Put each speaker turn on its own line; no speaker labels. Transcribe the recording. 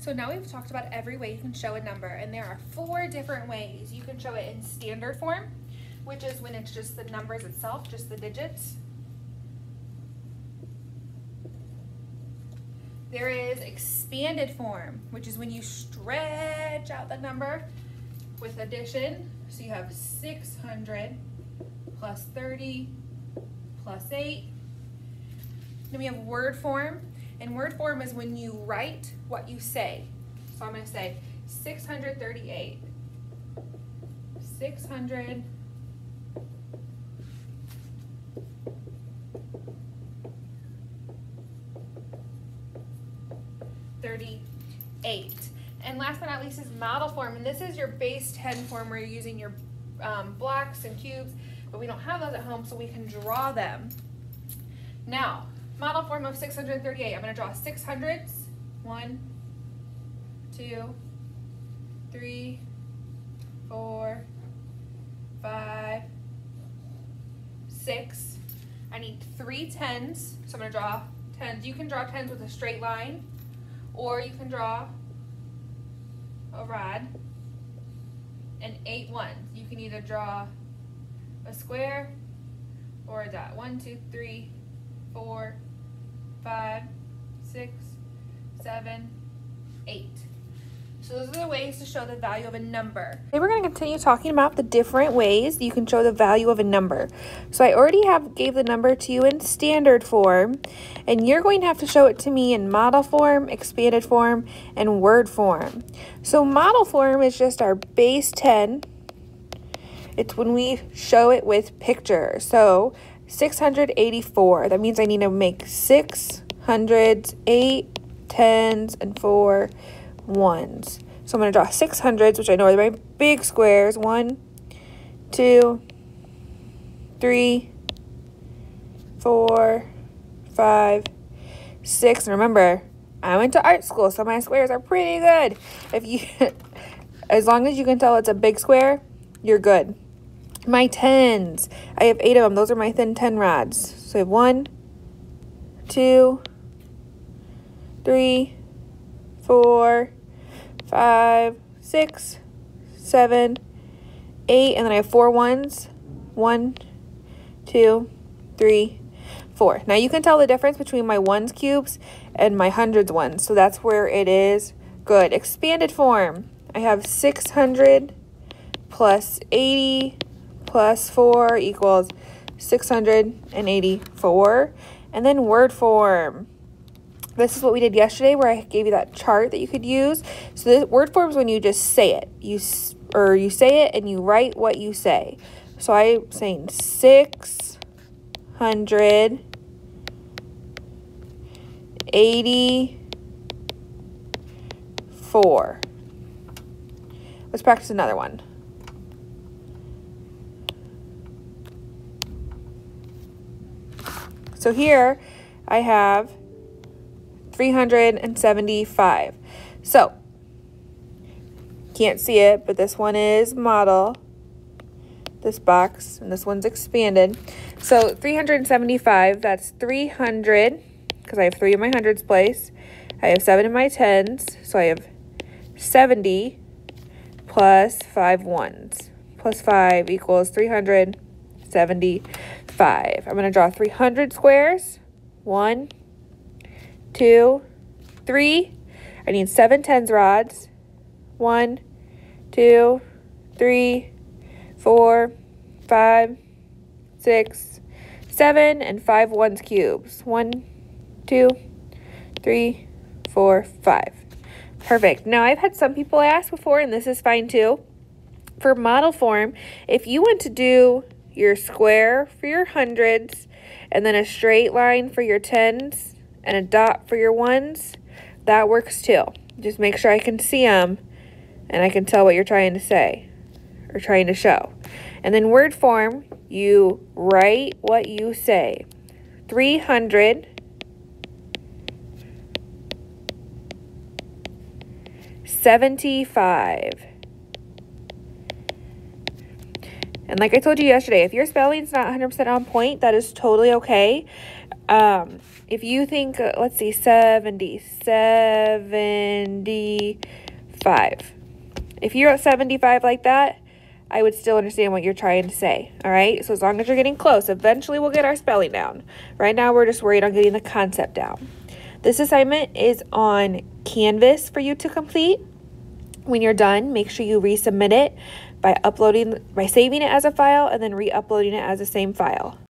So now we've talked about every way you can show a number, and there are 4 different ways. You can show it in standard form, which is when it's just the numbers itself, just the digits. There is expanded form, which is when you stretch out the number with addition. So you have 600 plus 30 plus 8. Then we have word form. And word form is when you write what you say. So I'm going to say 638. 600. And last but not least is model form, and this is your base 10 form where you're using your blocks and cubes, but we don't have those at home, so we can draw them. Now, model form of 638, I'm going to draw 600s. 1, 2, 3, 4, 5, 6. I need 3 10s, so I'm going to draw 10s. You can draw 10s with a straight line, or you can draw a rod, and 8 ones. You can either draw a square or a dot. 1, 2, 3, 4, 5, 6, 7, 8. So those are the ways to show the value of a number. Today we're going to continue talking about the different ways you can show the value of a number. So I already gave the number to you in standard form, and you're going to have to show it to me in model form, expanded form, and word form. So model form is just our base 10. It's when we show it with pictures. So 684, that means I need to make 6 hundreds, 8 10s, and 4 ones. So I'm going to draw 600s, which I know are my big squares. 1, 2, 3, 4, 5, 6. And remember, I went to art school, so my squares are pretty good. As long as you can tell it's a big square, you're good. My 10s, I have 8 of them. Those are my thin 10 rods. So I have 1, 2, 3, 4, 5, 6, 7, 8, and then I have 4 ones. 1, 2, 3, 4. Now you can tell the difference between my ones cubes and my hundreds ones, so that's where it is good. Expanded form, I have 600 plus 80 plus 4 equals 684. And then word form. This is what we did yesterday where I gave you that chart that you could use. So the word form is when you just say it. You say it and you write what you say. So I'm saying 684. Let's practice another one. So here I have 375. So, can't see it, but this one is model, this box, and this one's expanded. So 375, that's 300, because I have 3 in my hundreds place. I have 7 in my tens, so I have 70 plus 5 ones. Plus 5 equals 375. I'm going to draw 300 squares. 1, 2, 3. I need 7 tens rods. 1, 2, 3, 4, 5, 6, 7, and 5 ones cubes. 1, 2, 3, 4, 5. Perfect. Now I've had some people ask before, and this is fine too. For model form, if you want to do your square for your hundreds, and then a straight line for your tens, and a dot for your ones, that works too. Just make sure I can see them, and I can tell what you're trying to say, or trying to show. And then word form, you write what you say. 300 75. And like I told you yesterday, if your spelling's not 100% on point, that is totally okay. if you think, let's see, 75. If you're at 75 like that, I would still understand what you're trying to say, all right? So as long as you're getting close, eventually we'll get our spelling down. Right now, we're just worried on getting the concept down. This assignment is on Canvas for you to complete. When you're done, make sure you resubmit it by saving it as a file and then re-uploading it as the same file.